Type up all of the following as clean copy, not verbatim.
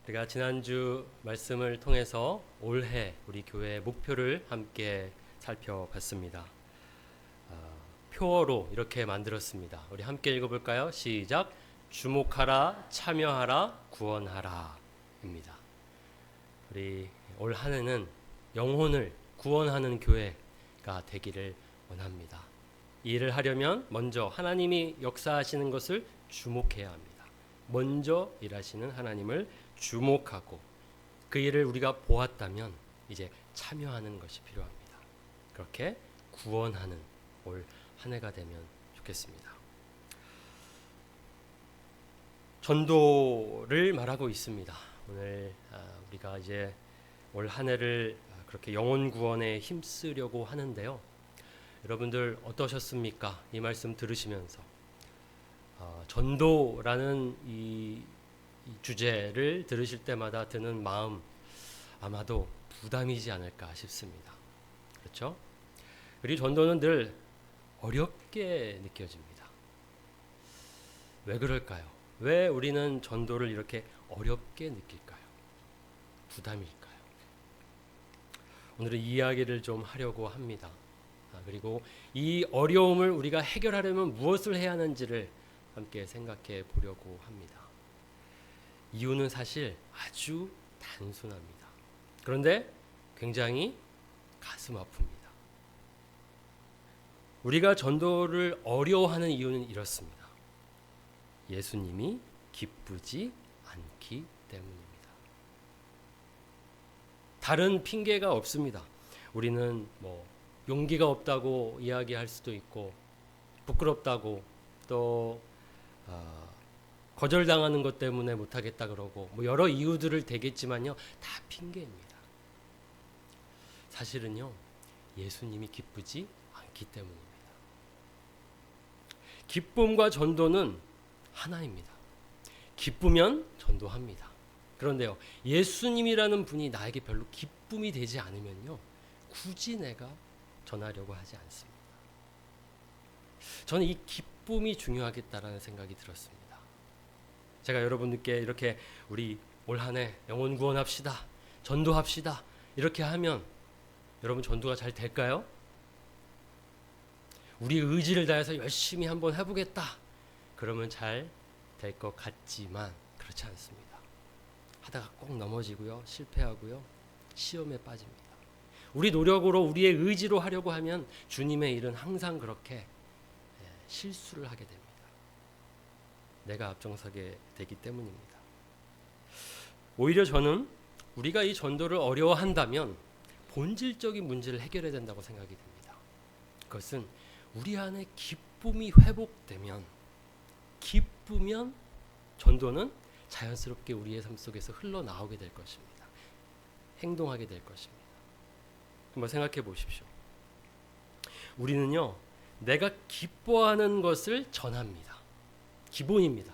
우리가 지난주 말씀을 통해서 올해 우리 교회의 목표를 함께 살펴봤습니다. 표어로 이렇게 만들었습니다. 우리 함께 읽어볼까요? 시작. 주목하라, 참여하라, 구원하라 입니다. 우리 올 한 해는 영혼을 구원하는 교회가 되기를 원합니다. 이 일을 하려면 먼저 하나님이 역사하시는 것을 주목해야 합니다. 먼저 일하시는 하나님을 주목하고 그 일을 우리가 보았다면 이제 참여하는 것이 필요합니다. 그렇게 구원하는 올 한 해가 되면 좋겠습니다. 전도를 말하고 있습니다. 오늘 우리가 이제 올 한 해를 그렇게 영혼 구원에 힘쓰려고 하는데요. 여러분들 어떠셨습니까? 이 말씀 들으시면서 전도라는 이 주제를 들으실 때마다 드는 마음 아마도 부담이지 않을까 싶습니다. 그렇죠? 그리고 전도는 늘 어렵게 느껴집니다. 왜 그럴까요? 왜 우리는 전도를 이렇게 어렵게 느낄까요? 부담일까요? 오늘은 이 이야기를 좀 하려고 합니다. 그리고 이 어려움을 우리가 해결하려면 무엇을 해야 하는지를 함께 생각해 보려고 합니다. 이유는 사실 아주 단순합니다. 그런데 굉장히 가슴 아픕니다. 우리가 전도를 어려워하는 이유는 이렇습니다. 예수님이 기쁘지 않기 때문입니다. 다른 핑계가 없습니다. 우리는 용기가 없다고 이야기할 수도 있고 부끄럽다고 또 거절당하는 것 때문에 못하겠다 그러고 여러 이유들을 대겠지만요, 다 핑계입니다. 사실은요, 예수님이 기쁘지 않기 때문입니다. 기쁨과 전도는 하나입니다. 기쁘면 전도합니다. 그런데요, 예수님이라는 분이 나에게 별로 기쁨이 되지 않으면요, 굳이 내가 전하려고 하지 않습니다. 저는 이 기쁨이 중요하겠다라는 생각이 들었습니다. 제가 여러분들께 이렇게 우리 올 한 해 영혼 구원합시다, 전도합시다 이렇게 하면 여러분 전도가 잘 될까요? 우리 의지를 다해서 열심히 한번 해보겠다 그러면 잘 될 것 같지만 그렇지 않습니다. 하다가 꼭 넘어지고요, 실패하고요, 시험에 빠집니다. 우리 노력으로 우리의 의지로 하려고 하면 주님의 일은 항상 그렇게 실수를 하게 됩니다. 내가 앞장서게 되기 때문입니다. 오히려 저는 우리가 이 전도를 어려워한다면 본질적인 문제를 해결해야 된다고 생각이 됩니다. 그것은 우리 안에 기쁨이 회복되면, 기쁘면 전도는 자연스럽게 우리의 삶 속에서 흘러나오게 될 것입니다. 행동하게 될 것입니다. 한번 생각해 보십시오. 우리는요, 내가 기뻐하는 것을 전합니다. 기본입니다.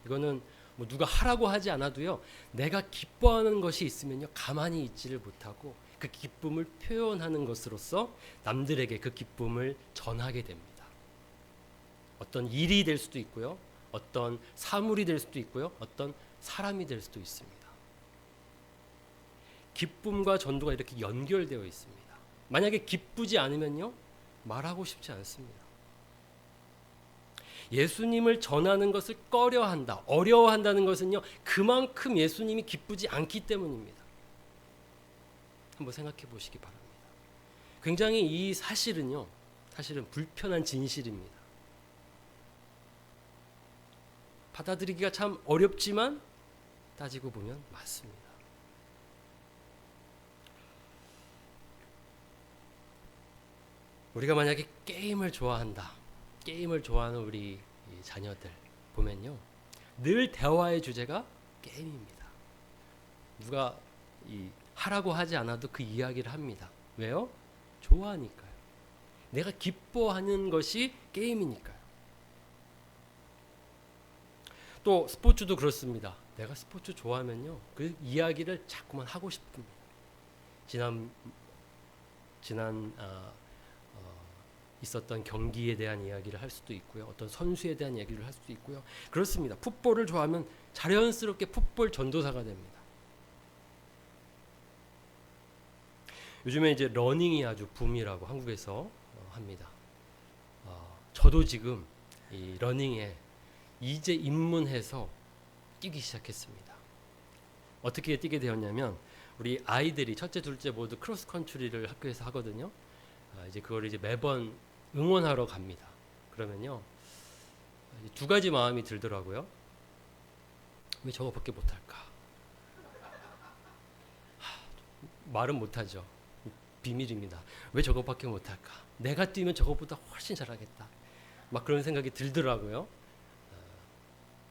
이거는 누가 하라고 하지 않아도요, 내가 기뻐하는 것이 있으면요, 가만히 있지를 못하고 그 기쁨을 표현하는 것으로서 남들에게 그 기쁨을 전하게 됩니다. 어떤 일이 될 수도 있고요, 어떤 사물이 될 수도 있고요, 어떤 사람이 될 수도 있습니다. 기쁨과 전도가 이렇게 연결되어 있습니다. 만약에 기쁘지 않으면요, 말하고 싶지 않습니다. 예수님을 전하는 것을 꺼려한다, 어려워한다는 것은요, 그만큼 예수님이 기쁘지 않기 때문입니다. 한번 생각해 보시기 바랍니다. 굉장히 이 사실은 불편한 진실입니다. 받아들이기가 참 어렵지만 따지고 보면 맞습니다. 우리가 만약에 게임을 좋아한다, 게임을 좋아하는 우리 자녀들 보면요, 늘 대화의 주제가 게임입니다. 누가 하라고 하지 않아도 그 이야기를 합니다. 왜요? 좋아하니까요. 내가 기뻐하는 것이 게임이니까요. 또 스포츠도 그렇습니다. 내가 스포츠 좋아하면요, 그 이야기를 자꾸만 하고 싶습니다. 지난 있었던 경기에 대한 이야기를 할 수도 있고요. 어떤 선수에 대한 이야기를 할 수도 있고요. 그렇습니다. 풋볼을 좋아하면 자연스럽게 풋볼 전도사가 됩니다. 요즘에 이제 러닝이 아주 붐이라고 한국에서 합니다. 저도 지금 이 러닝에 이제 입문해서 뛰기 시작했습니다. 어떻게 뛰게 되었냐면 우리 아이들이 첫째, 둘째 모두 크로스 컨트리를 학교에서 하거든요. 이제 그걸 이제 매번 응원하러 갑니다. 그러면요 두 가지 마음이 들더라고요. 왜 저거밖에 못할까? 말은 못하죠. 비밀입니다. 왜 저거밖에 못할까? 내가 뛰면 저거보다 훨씬 잘하겠다. 막 그런 생각이 들더라고요.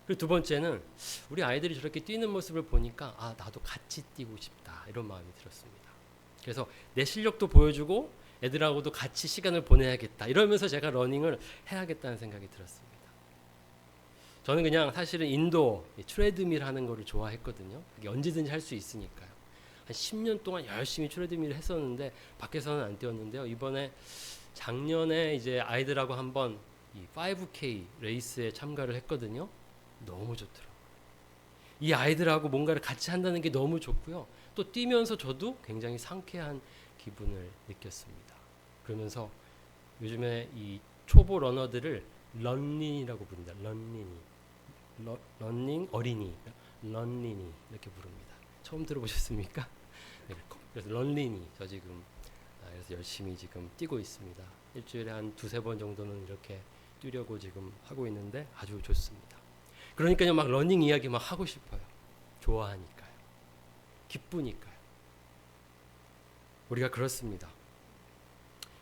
그리고 두 번째는 우리 아이들이 저렇게 뛰는 모습을 보니까 나도 같이 뛰고 싶다 이런 마음이 들었습니다. 그래서 내 실력도 보여주고 애들하고도 같이 시간을 보내야겠다 이러면서 제가 러닝을 해야겠다는 생각이 들었습니다. 저는 그냥 사실은 인도 트레드밀 하는 거를 좋아했거든요. 그게 언제든지 할 수 있으니까요. 한 10년 동안 열심히 트레드밀을 했었는데 밖에서는 안 뛰었는데요. 이번에 작년에 이제 아이들하고 한번 이 5K 레이스에 참가를 했거든요. 너무 좋더라고요. 이 아이들하고 뭔가를 같이 한다는 게 너무 좋고요. 또 뛰면서 저도 굉장히 상쾌한 기분을 느꼈습니다. 그러면서 요즘에 이 초보 러너들을 런린이라고 부릅니다. 런닝 어린이, 런린이 이렇게 부릅니다. 처음 들어보셨습니까? 네, 그래서 런린이 저 지금 그래서 열심히 지금 뛰고 있습니다. 일주일에 한 두세 번 정도는 이렇게 뛰려고 지금 하고 있는데 아주 좋습니다. 그러니까요 막 러닝 이야기 막 하고 싶어요. 좋아하니까요. 기쁘니까요. 우리가 그렇습니다.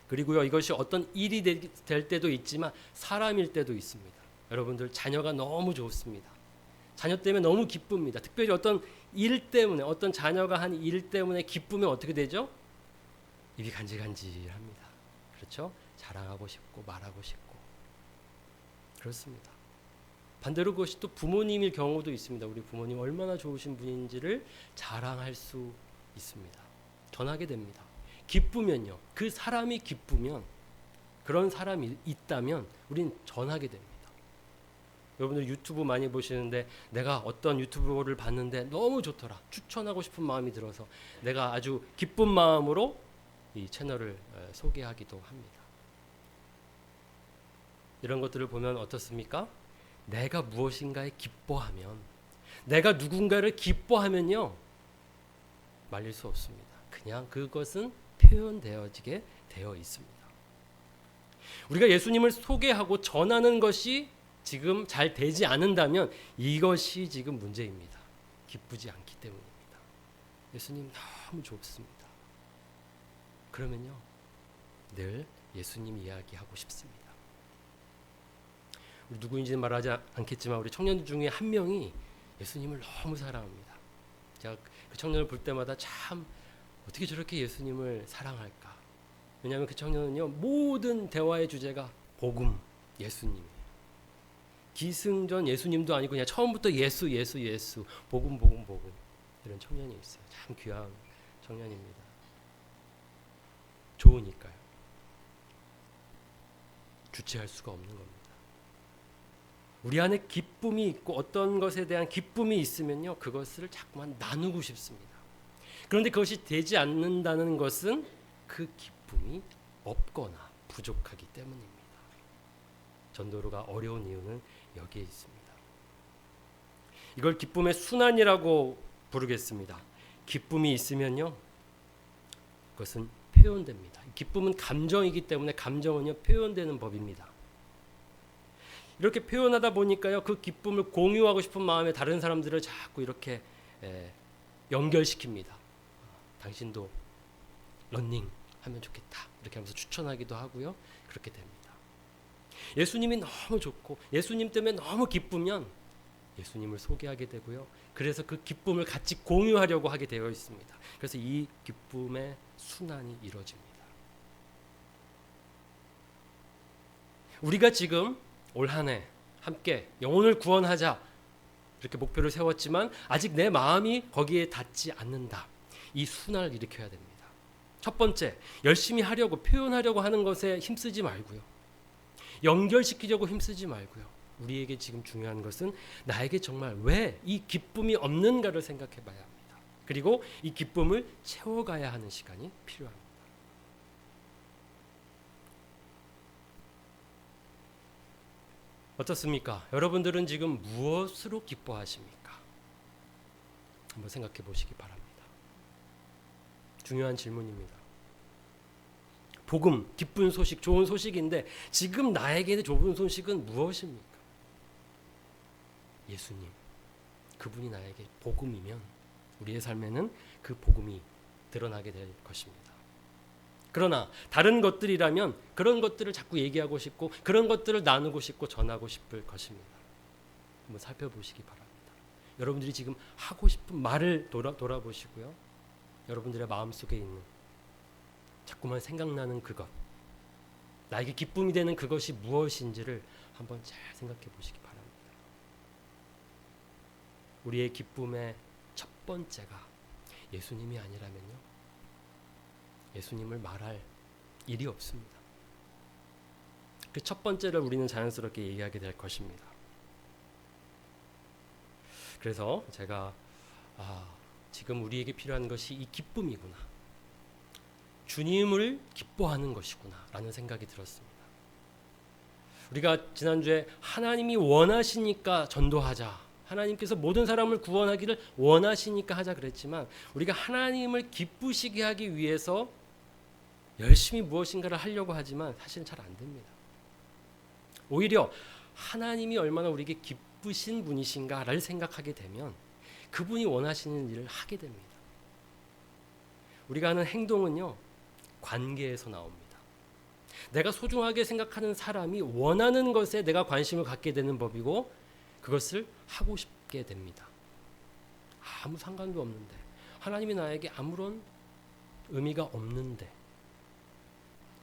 그리고요 이것이 어떤 일이 될 때도 있지만 사람일 때도 있습니다. 여러분들 자녀가 너무 좋습니다. 자녀 때문에 너무 기쁩니다. 특별히 어떤 일 때문에 어떤 자녀가 한 일 때문에 기쁘면 어떻게 되죠? 입이 간질간질합니다. 그렇죠? 자랑하고 싶고 말하고 싶고 그렇습니다. 반대로 그것이 또 부모님일 경우도 있습니다. 우리 부모님 얼마나 좋으신 분인지를 자랑할 수 있습니다. 전하게 됩니다. 기쁘면요. 그 사람이 기쁘면 그런 사람이 있다면 우린 전하게 됩니다. 여러분들 유튜브 많이 보시는데 내가 어떤 유튜브를 봤는데 너무 좋더라. 추천하고 싶은 마음이 들어서 내가 아주 기쁜 마음으로 이 채널을 소개하기도 합니다. 이런 것들을 보면 어떻습니까? 내가 무엇인가에 기뻐하면 내가 누군가를 기뻐하면요 말릴 수 없습니다. 그냥 그것은 표현되어지게 되어 있습니다. 우리가 예수님을 소개하고 전하는 것이 지금 잘 되지 않는다면 이것이 지금 문제입니다. 기쁘지 않기 때문입니다. 예수님 너무 좋습니다. 그러면요 늘 예수님 이야기하고 싶습니다. 우리 누구인지는 말하지 않겠지만 우리 청년들 중에 한 명이 예수님을 너무 사랑합니다. 제가 그 청년을 볼 때마다 참 어떻게 저렇게 예수님을 사랑할까? 왜냐하면 그 청년은요 모든 대화의 주제가 복음, 예수님이에요. 기승전 예수님도 아니고 그냥 처음부터 예수 복음 이런 청년이 있어요. 참 귀한 청년입니다. 좋으니까요. 주체할 수가 없는 겁니다. 우리 안에 기쁨이 있고 어떤 것에 대한 기쁨이 있으면요 그것을 자꾸만 나누고 싶습니다. 그런데 그것이 되지 않는다는 것은 그 기쁨이 없거나 부족하기 때문입니다. 전도가 어려운 이유는 여기에 있습니다. 이걸 기쁨의 순환이라고 부르겠습니다. 기쁨이 있으면요 그것은 표현됩니다. 기쁨은 감정이기 때문에 감정은요 표현되는 법입니다. 이렇게 표현하다 보니까요 그 기쁨을 공유하고 싶은 마음에 다른 사람들을 자꾸 이렇게 연결시킵니다. 당신도 러닝 하면 좋겠다 이렇게 하면서 추천하기도 하고요. 그렇게 됩니다. 예수님이 너무 좋고 예수님 때문에 너무 기쁘면 예수님을 소개하게 되고요. 그래서 그 기쁨을 같이 공유하려고 하게 되어 있습니다. 그래서 이 기쁨의 순환이 이루어집니다. 우리가 지금 올 한 해 함께 영혼을 구원하자 이렇게 목표를 세웠지만 아직 내 마음이 거기에 닿지 않는다. 이 순환을 일으켜야 됩니다. 첫 번째, 열심히 하려고 표현하려고 하는 것에 힘쓰지 말고요. 연결시키려고 힘쓰지 말고요. 우리에게 지금 중요한 것은 나에게 정말 왜 이 기쁨이 없는가를 생각해 봐야 합니다. 그리고 이 기쁨을 채워가야 하는 시간이 필요합니다. 어떻습니까? 여러분들은 지금 무엇으로 기뻐하십니까? 한번 생각해 보시기 바랍니다. 중요한 질문입니다. 복음, 기쁜 소식, 좋은 소식인데 지금 나에게 좋은 소식은 무엇입니까? 예수님, 그분이 나에게 복음이면 우리의 삶에는 그 복음이 드러나게 될 것입니다. 그러나 다른 것들이라면 그런 것들을 자꾸 얘기하고 싶고 그런 것들을 나누고 싶고 전하고 싶을 것입니다. 한번 살펴보시기 바랍니다. 여러분들이 지금 하고 싶은 말을 돌아보시고요. 여러분들의 마음속에 있는 자꾸만 생각나는 그것, 나에게 기쁨이 되는 그것이 무엇인지를 한번 잘 생각해 보시기 바랍니다. 우리의 기쁨의 첫 번째가 예수님이 아니라면요, 예수님을 말할 일이 없습니다. 그 첫 번째를 우리는 자연스럽게 얘기하게 될 것입니다. 그래서 제가 지금 우리에게 필요한 것이 이 기쁨이구나, 주님을 기뻐하는 것이구나 라는 생각이 들었습니다. 우리가 지난주에 하나님이 원하시니까 전도하자, 하나님께서 모든 사람을 구원하기를 원하시니까 하자 그랬지만, 우리가 하나님을 기쁘시게 하기 위해서 열심히 무엇인가를 하려고 하지만 사실은 잘 안 됩니다. 오히려 하나님이 얼마나 우리에게 기쁘신 분이신가를 생각하게 되면 그분이 원하시는 일을 하게 됩니다. 우리가 하는 행동은요, 관계에서 나옵니다. 내가 소중하게 생각하는 사람이 원하는 것에 내가 관심을 갖게 되는 법이고 그것을 하고 싶게 됩니다. 아무 상관도 없는데, 하나님이 나에게 아무런 의미가 없는데,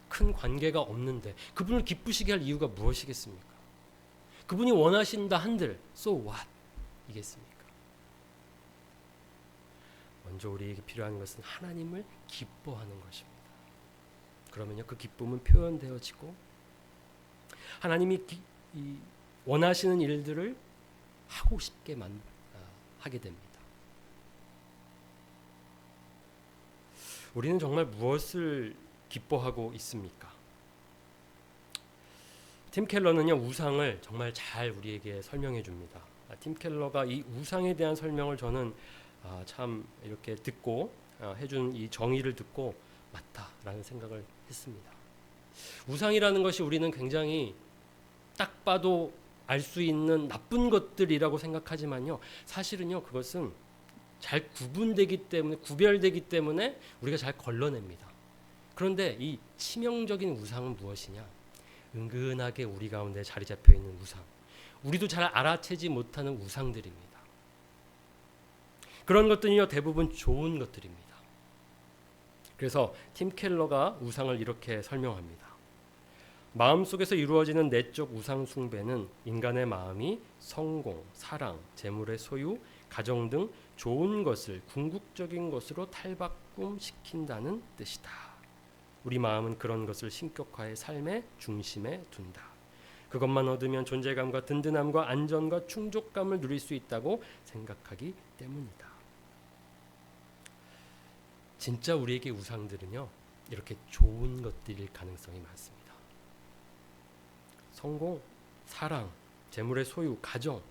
큰 관계가 없는데 그분을 기쁘시게 할 이유가 무엇이겠습니까? 그분이 원하신다 한들 so what 이겠습니까? 먼저 우리에게 필요한 것은 하나님을 기뻐하는 것입니다. 그러면요, 그 기쁨은 표현되어지고 하나님이 원하시는 일들을 하고 싶게 하게 됩니다. 우리는 정말 무엇을 기뻐하고 있습니까? 팀 켈러는요, 우상을 정말 잘 우리에게 설명해 줍니다. 팀 켈러가 이 우상에 대한 설명을 저는 참 이렇게 듣고 해준 이 정의를 듣고 맞다라는 생각을 했습니다. 우상이라는 것이 우리는 굉장히 딱 봐도 알 수 있는 나쁜 것들이라고 생각하지만요, 사실은요, 그것은 잘 구별되기 때문에 우리가 잘 걸러냅니다. 그런데 이 치명적인 우상은 무엇이냐? 은근하게 우리 가운데 자리 잡혀 있는 우상, 우리도 잘 알아채지 못하는 우상들입니다. 그런 것들은요, 대부분 좋은 것들입니다. 그래서 팀 켈러가 우상을 이렇게 설명합니다. 마음속에서 이루어지는 내적 우상 숭배는 인간의 마음이 성공, 사랑, 재물의 소유, 가정 등 좋은 것을 궁극적인 것으로 탈바꿈시킨다는 뜻이다. 우리 마음은 그런 것을 신격화의 삶의 중심에 둔다. 그것만 얻으면 존재감과 든든함과 안전과 충족감을 누릴 수 있다고 생각하기 때문이다. 진짜 우리에게 우상들은요, 이렇게 좋은 것들일 가능성이 많습니다. 성공, 사랑, 재물의 소유, 가정,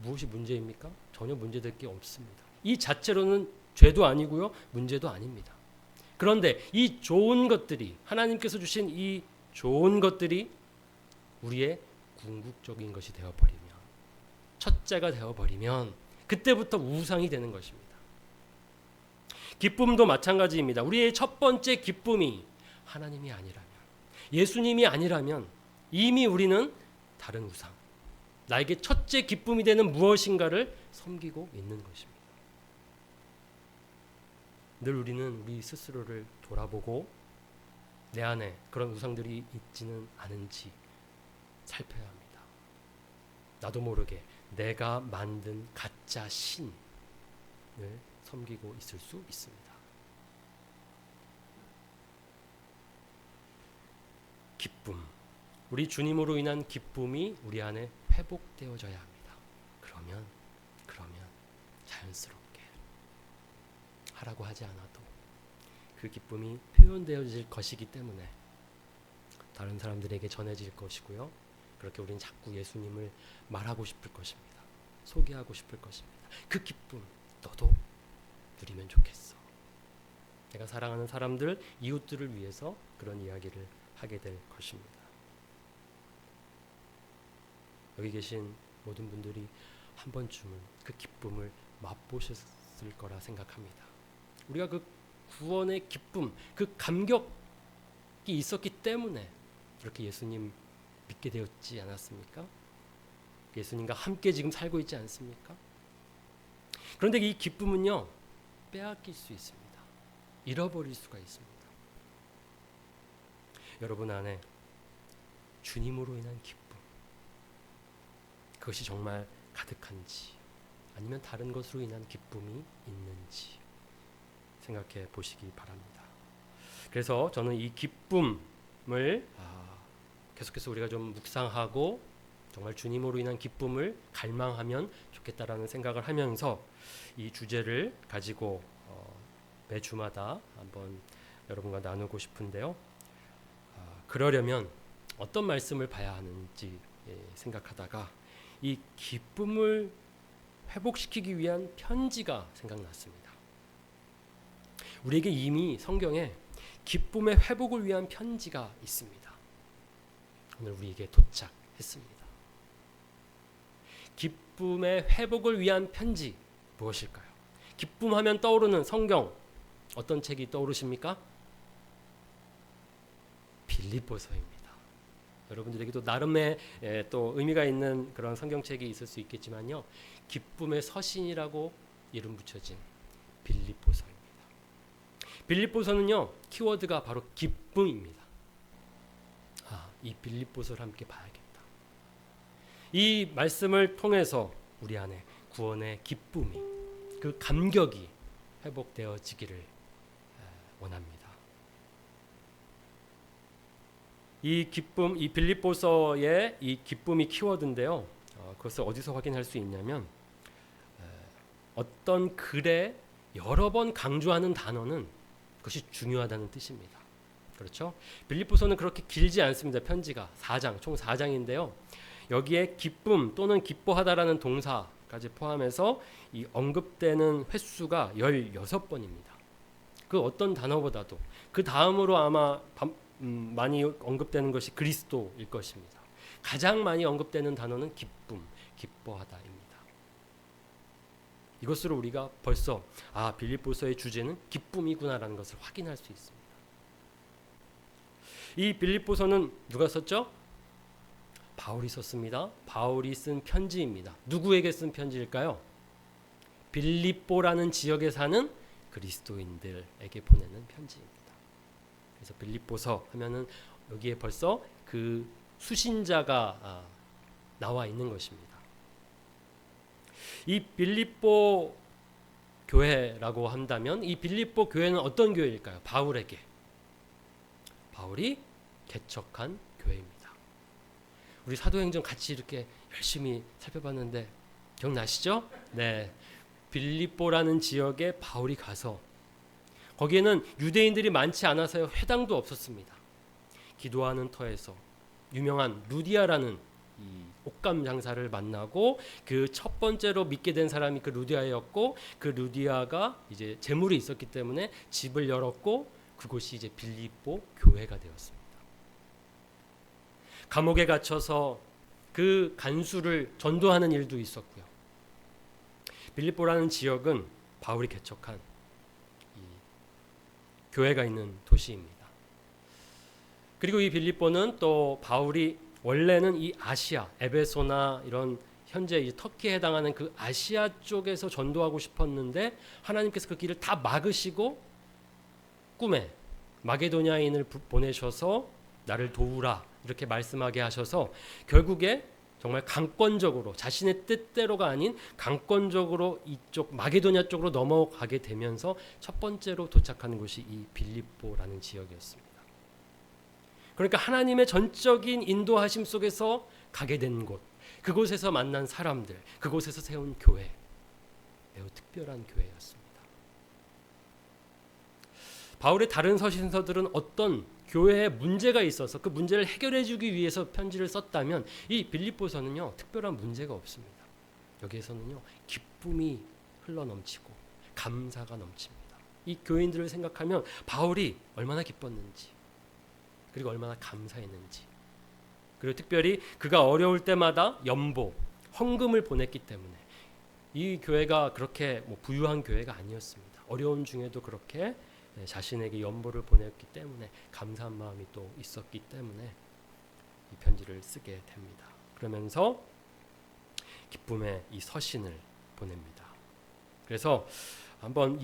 무엇이 문제입니까? 전혀 문제될 게 없습니다. 이 자체로는 죄도 아니고요, 문제도 아닙니다. 그런데 이 좋은 것들이, 하나님께서 주신 이 좋은 것들이 우리의 궁극적인 것이 되어버리면, 첫째가 되어버리면 그때부터 우상이 되는 것입니다. 기쁨도 마찬가지입니다. 우리의 첫 번째 기쁨이 하나님이 아니라면, 예수님이 아니라면 이미 우리는 다른 우상, 나에게 첫째 기쁨이 되는 무엇인가를 섬기고 있는 것입니다. 늘 우리는 우리 스스로를 돌아보고 내 안에 그런 우상들이 있지는 않은지 살펴야 합니다. 나도 모르게 내가 만든 가짜 신을 섬기고 있을 수 있습니다. 기쁨, 우리 주님으로 인한 기쁨이 우리 안에 회복되어져야 합니다. 그러면 자연스럽게 하라고 하지 않아도 그 기쁨이 표현되어질 것이기 때문에 다른 사람들에게 전해질 것이고요. 그렇게 우리는 자꾸 예수님을 말하고 싶을 것입니다. 소개하고 싶을 것입니다. 그 기쁨 너도 누리면 좋겠어. 내가 사랑하는 사람들, 이웃들을 위해서 그런 이야기를 하게 될 것입니다. 여기 계신 모든 분들이 한 번쯤은 그 기쁨을 맛보셨을 거라 생각합니다. 우리가 그 구원의 기쁨, 그 감격이 있었기 때문에 이렇게 예수님 믿게 되었지 않았습니까? 예수님과 함께 지금 살고 있지 않습니까? 그런데 이 기쁨은요, 빼앗길 수 있습니다. 잃어버릴 수가 있습니다. 여러분 안에 주님으로 인한 기쁨, 그것이 정말 가득한지 아니면 다른 것으로 인한 기쁨이 있는지 생각해 보시기 바랍니다. 그래서 저는 이 기쁨을 계속해서 우리가 좀 묵상하고 정말 주님으로 인한 기쁨을 갈망하면 좋겠다라는 생각을 하면서 이 주제를 가지고 매주마다 한번 여러분과 나누고 싶은데요. 그러려면 어떤 말씀을 봐야 하는지 생각하다가 이 기쁨을 회복시키기 위한 편지가 생각났습니다. 우리에게 이미 성경에 기쁨의 회복을 위한 편지가 있습니다. 오늘 우리에게 도착했습니다. 기쁨의 회복을 위한 편지 무엇일까요? 기쁨하면 떠오르는 성경 어떤 책이 떠오르십니까? 빌립보서입니다. 여러분들에게도 나름의 또 의미가 있는 그런 성경책이 있을 수 있겠지만요. 기쁨의 서신이라고 이름 붙여진 빌립보서입니다. 빌립보서는요. 키워드가 바로 기쁨입니다. 이 빌립보서를 함께 봐야겠다. 이 말씀을 통해서 우리 안에 구원의 기쁨이, 그 감격이 회복되어지기를 원합니다. 이 기쁨, 이 빌립보서의 이 기쁨이 키워드인데요. 그것을 어디서 확인할 수 있냐면 어떤 글에 여러 번 강조하는 단어는 그것이 중요하다는 뜻입니다. 그렇죠? 빌립보서는 그렇게 길지 않습니다. 편지가 4장, 총 4장인데요. 여기에 기쁨 또는 기뻐하다라는 동사까지 포함해서 이 언급되는 횟수가 16번입니다. 그 어떤 단어보다도 그 다음으로 아마 많이 언급되는 것이 그리스도일 것입니다. 가장 많이 언급되는 단어는 기쁨, 기뻐하다입니다. 이것으로 우리가 벌써 빌립보서의 주제는 기쁨이구나라는 것을 확인할 수 있습니다. 이 빌립보서는 누가 썼죠? 바울이 썼습니다. 바울이 쓴 편지입니다. 누구에게 쓴 편지일까요? 빌립보라는 지역에 사는 그리스도인들에게 보내는 편지입니다. 그래서 빌립보서 하면은 여기에 벌써 그 수신자가 나와 있는 것입니다. 이 빌립보 교회라고 한다면 이 빌립보 교회는 어떤 교회일까요? 바울이 개척한 교회입니다. 우리 사도행전 같이 이렇게 열심히 살펴봤는데 기억나시죠? 네, 빌립보라는 지역에 바울이 가서 거기에는 유대인들이 많지 않아서 회당도 없었습니다. 기도하는 터에서 유명한 루디아라는 이 옷감 장사를 만나고 그 첫 번째로 믿게 된 사람이 그 루디아였고 그 루디아가 이제 재물이 있었기 때문에 집을 열었고 그곳이 이제 빌립보 교회가 되었습니다. 감옥에 갇혀서 그 간수를 전도하는 일도 있었고요. 빌립보라는 지역은 바울이 개척한 이 교회가 있는 도시입니다. 그리고 이 빌립보는 또 바울이 원래는 이 아시아, 에베소나 이런 현재 이 터키에 해당하는 그 아시아 쪽에서 전도하고 싶었는데 하나님께서 그 길을 다 막으시고 꿈에 마게도냐인을 보내셔서 나를 도우라 이렇게 말씀하게 하셔서 결국에 정말 강권적으로 자신의 뜻대로가 아닌 강권적으로 이쪽 마게도냐 쪽으로 넘어가게 되면서 첫 번째로 도착하는 곳이 이 빌립보라는 지역이었습니다. 그러니까 하나님의 전적인 인도하심 속에서 가게 된 곳, 그곳에서 만난 사람들, 그곳에서 세운 교회, 매우 특별한 교회였습니다. 바울의 다른 서신서들은 어떤 교회에 문제가 있어서 그 문제를 해결해 주기 위해서 편지를 썼다면 이 빌립보서는요, 특별한 문제가 없습니다. 여기에서는요, 기쁨이 흘러넘치고 감사가 넘칩니다. 이 교인들을 생각하면 바울이 얼마나 기뻤는지, 그리고 얼마나 감사했는지, 그리고 특별히 그가 어려울 때마다 연보, 헌금을 보냈기 때문에 이 교회가 그렇게 부유한 교회가 아니었습니다. 어려운 중에도 그렇게 자신에게 연보를 보냈기 때문에 감사한 마음이 또 있었기 때문에 이 편지를 쓰게 됩니다. 그러면서 기쁨의 이 서신을 보냅니다. 그래서 한번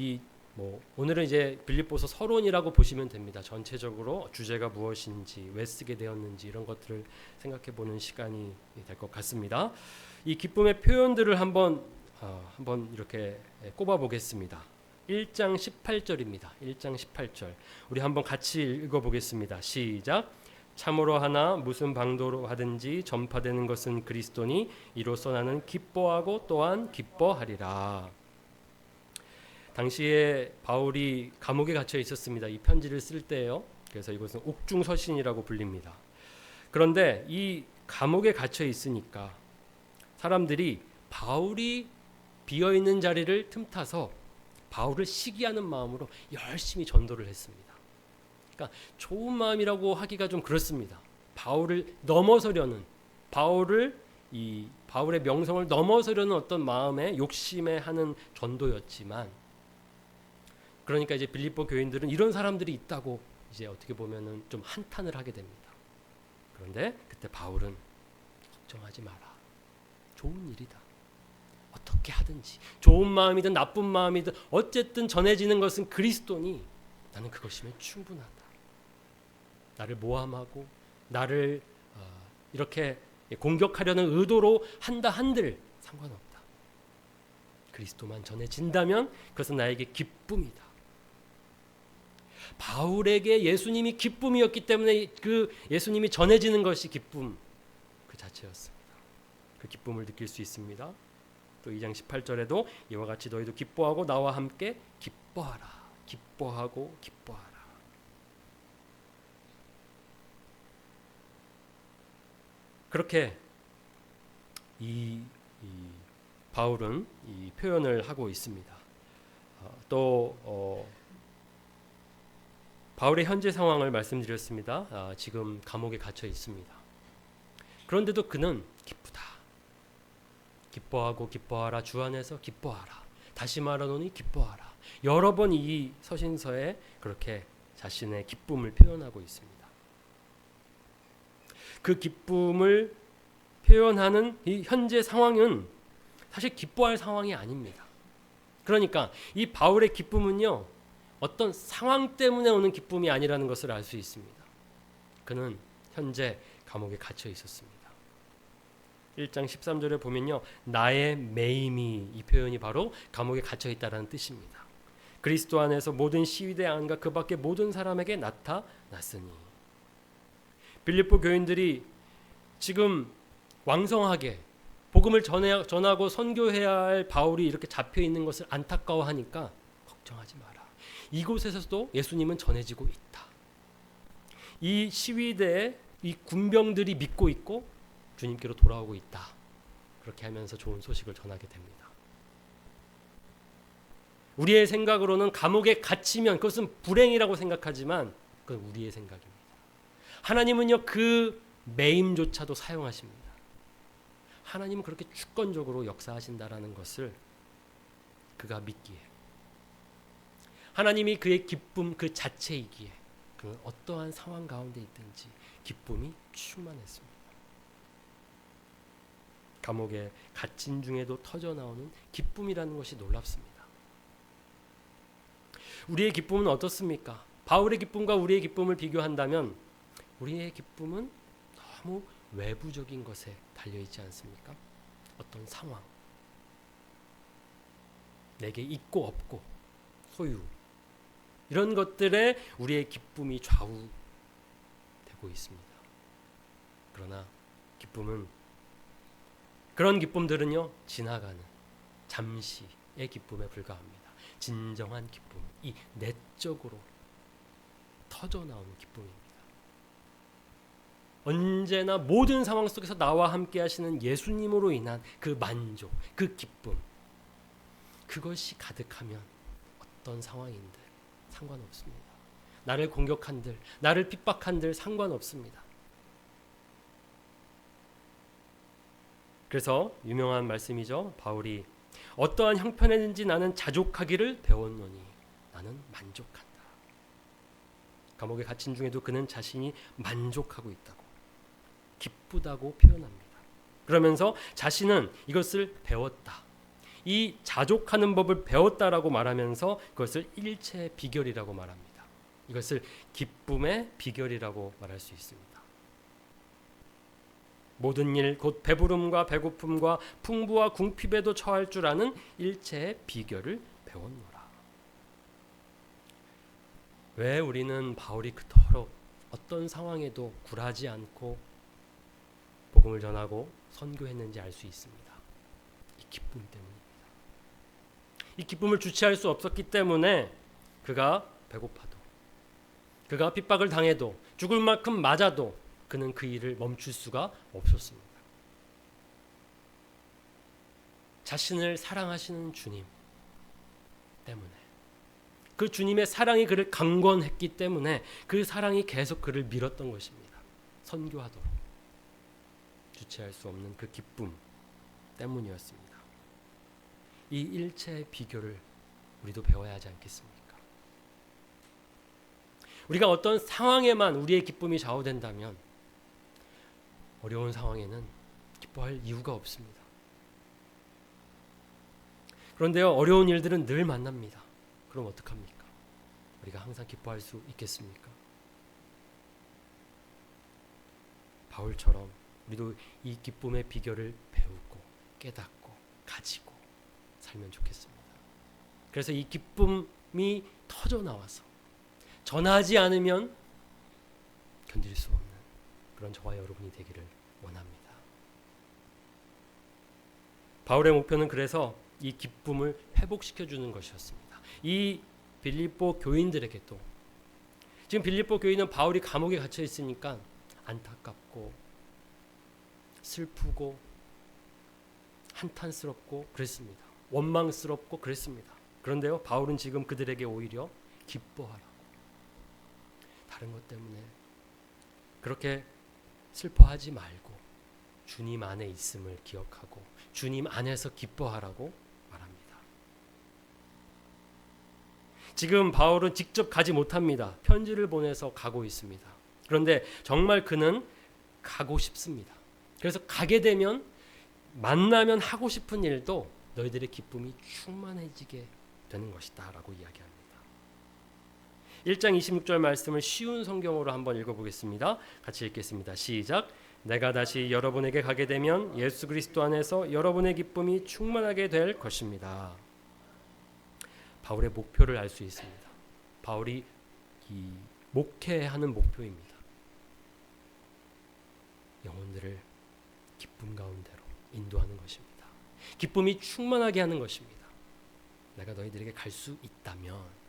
오늘은 이제 빌립보서 서론이라고 보시면 됩니다. 전체적으로 주제가 무엇인지, 왜 쓰게 되었는지 이런 것들을 생각해 보는 시간이 될 것 같습니다. 이 기쁨의 표현들을 한번 이렇게 꼽아 보겠습니다. 1장 18절입니다. 1장 18절. 우리 한번 같이 읽어 보겠습니다. 시작. 참으로 하나 무슨 방도로 하든지 전파되는 것은 그리스도니 이로써 나는 기뻐하고 또한 기뻐하리라. 당시에 바울이 감옥에 갇혀 있었습니다. 이 편지를 쓸 때요. 그래서 이것은 옥중서신이라고 불립니다. 그런데 이 감옥에 갇혀 있으니까 사람들이 바울이 비어있는 자리를 틈타서 바울을 시기하는 마음으로 열심히 전도를 했습니다. 그러니까 좋은 마음이라고 하기가 좀 그렇습니다. 바울을 넘어서려는, 바울의 명성을 넘어서려는 어떤 마음에 욕심에 하는 전도였지만, 그러니까 이제 빌립보 교인들은 이런 사람들이 있다고 이제 어떻게 보면은 좀 한탄을 하게 됩니다. 그런데 그때 바울은 걱정하지 마라. 좋은 일이다. 어떻게 하든지 좋은 마음이든 나쁜 마음이든 어쨌든 전해지는 것은 그리스도니 나는 그것이면 충분하다. 나를 모함하고 나를 이렇게 공격하려는 의도로 한다 한들 상관없다. 그리스도만 전해진다면 그것은 나에게 기쁨이다. 바울에게 예수님이 기쁨이었기 때문에 그 예수님이 전해지는 것이 기쁨 그 자체였습니다. 그 기쁨을 느낄 수 있습니다. 또 2장 18절에도 이와 같이 너희도 기뻐하고 나와 함께 기뻐하라. 기뻐하고 기뻐하라. 그렇게 이 바울은 이 표현을 하고 있습니다. 또 바울의 현재 상황을 말씀드렸습니다. 지금 감옥에 갇혀 있습니다. 그런데도 그는 기쁘다. 기뻐하고 기뻐하라. 주 안에서 기뻐하라. 다시 말하노니 기뻐하라. 여러 번 이 서신서에 그렇게 자신의 기쁨을 표현하고 있습니다. 그 기쁨을 표현하는 이 현재 상황은 사실 기뻐할 상황이 아닙니다. 그러니까 이 바울의 기쁨은요, 어떤 상황 때문에 오는 기쁨이 아니라는 것을 알 수 있습니다. 그는 현재 감옥에 갇혀 있었습니다. 1장 13절에 보면요, 나의 매임이, 이 표현이 바로 감옥에 갇혀 있다라는 뜻입니다. 그리스도 안에서 모든 시위대 안과 그 밖의 모든 사람에게 나타났으니. 빌립보 교인들이 지금 왕성하게 복음을 전하고 선교해야 할 바울이 이렇게 잡혀 있는 것을 안타까워하니까 걱정하지 마라. 이곳에서도 예수님은 전해지고 있다. 이 시위대에 이 군병들이 믿고 있고 주님께로 돌아오고 있다. 그렇게 하면서 좋은 소식을 전하게 됩니다. 우리의 생각으로는 감옥에 갇히면 그것은 불행이라고 생각하지만 그건 우리의 생각입니다. 하나님은요, 그 매임조차도 사용하십니다. 하나님은 그렇게 주권적으로 역사하신다라는 것을 그가 믿기에, 하나님이 그의 기쁨 그 자체이기에 그는 어떠한 상황 가운데 있든지 기쁨이 충만했습니다. 감옥에 갇힌 중에도 터져나오는 기쁨이라는 것이 놀랍습니다. 우리의 기쁨은 어떻습니까? 바울의 기쁨과 우리의 기쁨을 비교한다면 우리의 기쁨은 너무 외부적인 것에 달려있지 않습니까? 어떤 상황, 내게 있고 없고 소유, 이런 것들에 우리의 기쁨이 좌우되고 알고 있습니다. 그러나 그런 기쁨들은요, 지나가는 잠시의 기쁨에 불과합니다. 진정한 기쁨, 이 내적으로 터져 나오는 기쁨입니다. 언제나 모든 상황 속에서 나와 함께 하시는 예수님으로 인한 그 만족, 그 기쁨, 그것이 가득하면 어떤 상황인들 상관없습니다. 나를 공격한들, 나를 핍박한들 상관없습니다. 그래서 유명한 말씀이죠. 바울이 어떠한 형편에든지 나는 자족하기를 배웠노니 나는 만족한다. 감옥에 갇힌 중에도 그는 자신이 만족하고 있다고, 기쁘다고 표현합니다. 그러면서 자신은 이것을 배웠다. 이 자족하는 법을 배웠다라고 말하면서 그것을 일체의 비결이라고 말합니다. 이것을 기쁨의 비결이라고 말할 수 있습니다. 모든 일 곧 배부름과 배고픔과 풍부와 궁핍에도 처할 줄 아는 일체의 비결을 배웠노라. 왜 우리는 바울이 그토록 어떤 상황에도 굴하지 않고 복음을 전하고 선교했는지 알 수 있습니다. 이 기쁨 때문입니다. 이 기쁨을 주체할 수 없었기 때문에 그가 배고파도, 그가 핍박을 당해도, 죽을 만큼 맞아도 그는 그 일을 멈출 수가 없었습니다. 자신을 사랑하시는 주님 때문에, 그 주님의 사랑이 그를 강권했기 때문에 그 사랑이 계속 그를 밀었던 것입니다. 선교하도록 주체할 수 없는 그 기쁨 때문이었습니다. 이 일체의 비결을 우리도 배워야 하지 않겠습니까? 우리가 어떤 상황에만 우리의 기쁨이 좌우된다면 어려운 상황에는 기뻐할 이유가 없습니다. 그런데요, 어려운 일들은 늘 만납니다. 그럼 어떡합니까? 우리가 항상 기뻐할 수 있겠습니까? 바울처럼 우리도 이 기쁨의 비결을 배우고 깨닫고 가지고 살면 좋겠습니다. 그래서 이 기쁨이 터져 나와서 전하지 않으면 견딜 수 없는 그런 저와 여러분이 되기를 원합니다. 바울의 목표는 그래서 이 기쁨을 회복시켜주는 것이었습니다. 이 빌립보 교인들에게도, 지금 빌립보 교인은 바울이 감옥에 갇혀 있으니까 안타깝고 슬프고 한탄스럽고 그랬습니다. 원망스럽고 그랬습니다. 그런데요, 바울은 지금 그들에게 오히려 기뻐하라고, 다른 것 때문에 그렇게 슬퍼하지 말고 주님 안에 있음을 기억하고 주님 안에서 기뻐하라고 말합니다. 지금 바울은 직접 가지 못합니다. 편지를 보내서 가고 있습니다. 그런데 정말 그는 가고 싶습니다. 그래서 가게 되면, 만나면 하고 싶은 일도 너희들의 기쁨이 충만해지게 되는 것이다 라고 이야기합니다. 1장 26절 말씀을 쉬운 성경으로 한번 읽어보겠습니다. 같이 읽겠습니다. 시작. 내가 다시 여러분에게 가게 되면 예수 그리스도 안에서 여러분의 기쁨이 충만하게 될 것입니다. 바울의 목표를 알 수 있습니다. 바울이 이 목회하는 목표입니다. 영혼들을 기쁨 가운데로 인도하는 것입니다. 기쁨이 충만하게 하는 것입니다. 내가 너희들에게 갈 수 있다면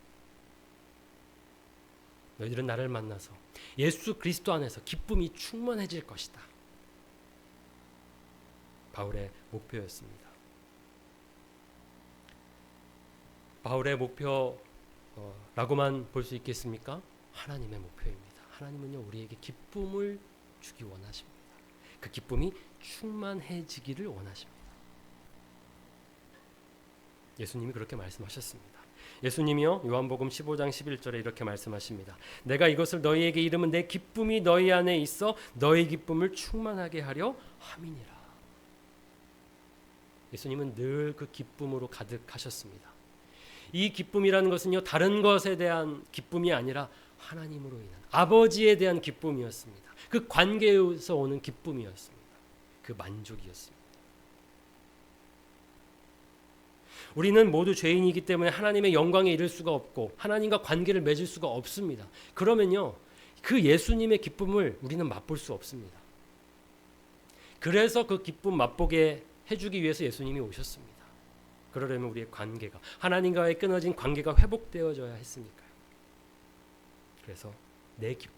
너희들은 나를 만나서 예수 그리스도 안에서 기쁨이 충만해질 것이다. 바울의 목표였습니다. 바울의 목표라고만 볼 수 있겠습니까? 하나님의 목표입니다. 하나님은요, 우리에게 기쁨을 주기 원하십니다. 그 기쁨이 충만해지기를 원하십니다. 예수님이 그렇게 말씀하셨습니다. 예수님이요, 요한복음 15장 11절에 이렇게 말씀하십니다. 내가 이것을 너희에게 이름은 내 기쁨이 너희 안에 있어 너희 기쁨을 충만하게 하려 함이니라. 예수님은 늘 그 기쁨으로 가득하셨습니다. 이 기쁨이라는 것은요, 다른 것에 대한 기쁨이 아니라 하나님으로 인한 아버지에 대한 기쁨이었습니다. 그 관계에서 오는 기쁨이었습니다. 그 만족이었습니다. 우리는 모두 죄인이기 때문에 하나님의 영광에 이를 수가 없고 하나님과 관계를 맺을 수가 없습니다. 그러면요, 그 예수님의 기쁨을 우리는 맛볼 수 없습니다. 그래서 그 기쁨 맛보게 해주기 위해서 예수님이 오셨습니다. 그러려면 우리의 관계가, 하나님과의 끊어진 관계가 회복되어져야 했으니까요. 그래서 내 기쁨,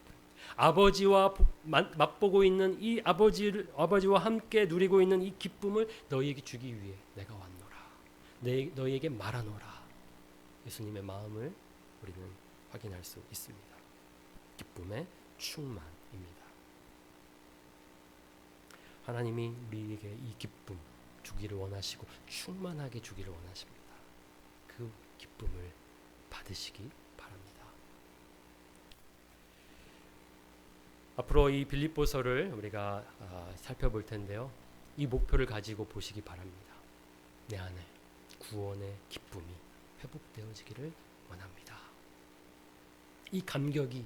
아버지와 맛보고 있는 이 아버지와 함께 누리고 있는 이 기쁨을 너희에게 주기 위해 내가 왔노라. 너희에게 말하노라. 예수님의 마음을 우리는 확인할 수 있습니다. 기쁨의 충만입니다. 하나님이 우리에게 이 기쁨 주기를 원하시고 충만하게 주기를 원하십니다. 그 기쁨을 받으시기 바랍니다. 앞으로 이 빌립보서를 우리가 살펴볼 텐데요. 이 목표를 가지고 보시기 바랍니다. 내 안에 구원의 기쁨이 회복되어지기를 원합니다. 이 감격이,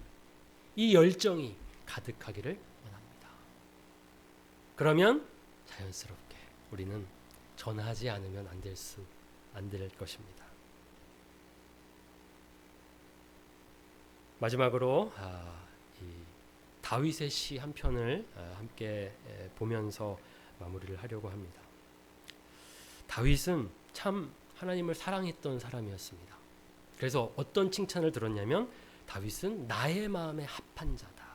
이 열정이 가득하기를 원합니다. 그러면 자연스럽게 우리는 전하지 않으면 안 될 것입니다. 마지막으로 이 다윗의 시 한 편을 함께 보면서 마무리를 하려고 합니다. 다윗은 참 하나님을 사랑했던 사람이었습니다. 그래서 어떤 칭찬을 들었냐면 다윗은 나의 마음에 합한 자다.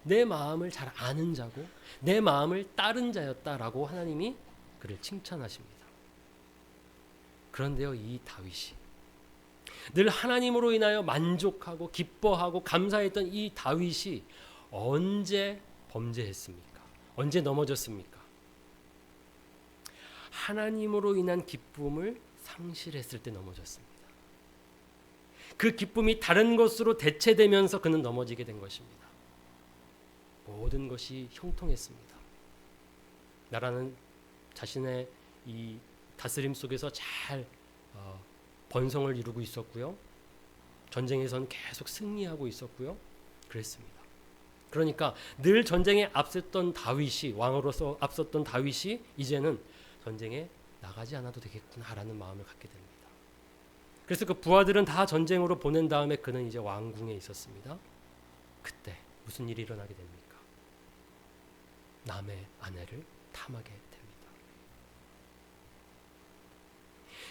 내 마음을 잘 아는 자고 내 마음을 따른 자였다라고 하나님이 그를 칭찬하십니다. 그런데요, 이 다윗이 늘 하나님으로 인하여 만족하고 기뻐하고 감사했던 이 다윗이 언제 범죄했습니까? 언제 넘어졌습니까? 하나님으로 인한 기쁨을 상실했을 때 넘어졌습니다. 그 기쁨이 다른 것으로 대체되면서 그는 넘어지게 된 것입니다. 모든 것이 형통했습니다. 나라는 자신의 이 다스림 속에서 잘 번성을 이루고 있었고요. 전쟁에서는 계속 승리하고 있었고요. 그랬습니다. 그러니까 늘 전쟁에 앞섰던 다윗이, 왕으로서 앞섰던 다윗이 이제는 전쟁에 나가지 않아도 되겠구나라는 마음을 갖게 됩니다. 그래서 그 부하들은 다 전쟁으로 보낸 다음에 그는 이제 왕궁에 있었습니다. 그때 무슨 일이 일어나게 됩니까? 남의 아내를 탐하게 됩니다.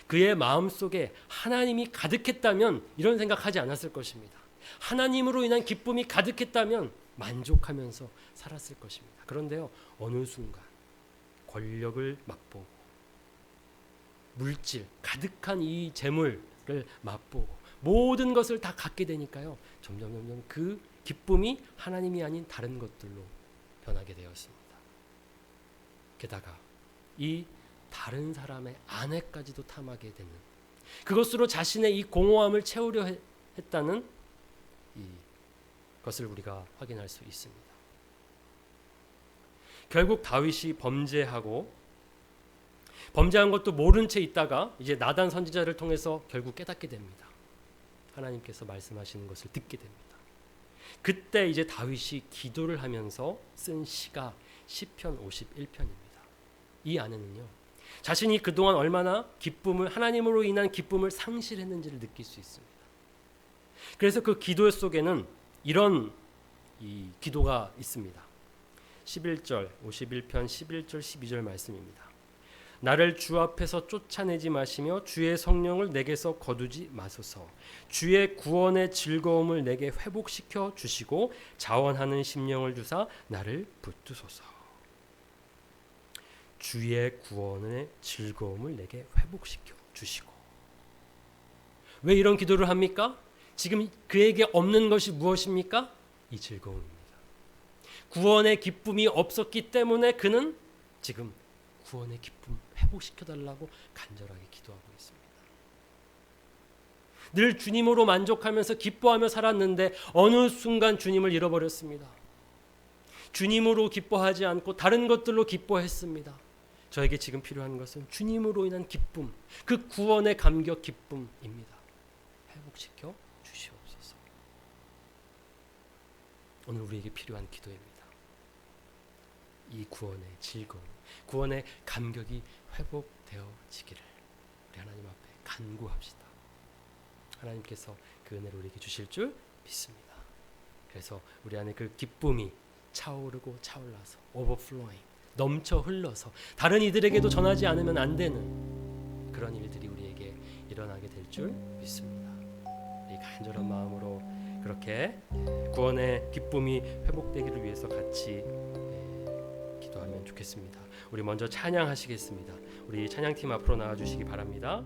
그의 마음속에 하나님이 가득했다면 이런 생각하지 않았을 것입니다. 하나님으로 인한 기쁨이 가득했다면 만족하면서 살았을 것입니다. 그런데요, 어느 순간 권력을 맛보고 물질, 가득한 이 재물을 맛보고 모든 것을 다 갖게 되니까요, 점점 그 기쁨이 하나님이 아닌 다른 것들로 변하게 되었습니다. 게다가 이 다른 사람의 아내까지도 탐하게 되는, 그것으로 자신의 이 공허함을 채우려 했다는 것을 우리가 확인할 수 있습니다. 결국 다윗이 범죄한 것도 모른 채 있다가 이제 나단 선지자를 통해서 결국 깨닫게 됩니다. 하나님께서 말씀하시는 것을 듣게 됩니다. 그때 이제 다윗이 기도를 하면서 쓴 시가 시편 51편입니다. 이 안에는요, 자신이 그동안 얼마나 하나님으로 인한 기쁨을 상실했는지를 느낄 수 있습니다. 그래서 그 기도 속에는 이런 이 기도가 있습니다. 51절, 51편 11절 12절 말씀입니다. 나를 주 앞에서 쫓아내지 마시며 주의 성령을 내게서 거두지 마소서. 주의 구원의 즐거움을 내게 회복시켜 주시고 자원하는 심령을 주사 나를 붙드소서. 주의 구원의 즐거움을 내게 회복시켜 주시고. 왜 이런 기도를 합니까? 지금 그에게 없는 것이 무엇입니까? 이 즐거움입니다. 구원의 기쁨이 없었기 때문에 그는 지금 구원의 기쁨 회복시켜달라고 간절하게 기도하고 있습니다. 늘 주님으로 만족하면서 기뻐하며 살았는데 어느 순간 주님을 잃어버렸습니다. 주님으로 기뻐하지 않고 다른 것들로 기뻐했습니다. 저에게 지금 필요한 것은 주님으로 인한 기쁨, 그 구원의 감격 기쁨입니다. 회복시켜 주시옵소서. 오늘 우리에게 필요한 기도입니다. 이 구원의 즐거움, 구원의 감격이 회복되어지기를 우리 하나님 앞에 간구합시다. 하나님께서 그 은혜를 우리에게 주실 줄 믿습니다. 그래서 우리 안에 그 기쁨이 차오르고 차올라서 오버플로잉 넘쳐 흘러서 다른 이들에게도 전하지 않으면 안 되는 그런 일들이 우리에게 일어나게 될 줄 믿습니다. 우리 간절한 마음으로 그렇게 구원의 기쁨이 회복되기를 위해서 같이 기도하면 좋겠습니다. 우리 먼저 찬양하시겠습니다. 우리 찬양팀 앞으로 나와주시기 바랍니다.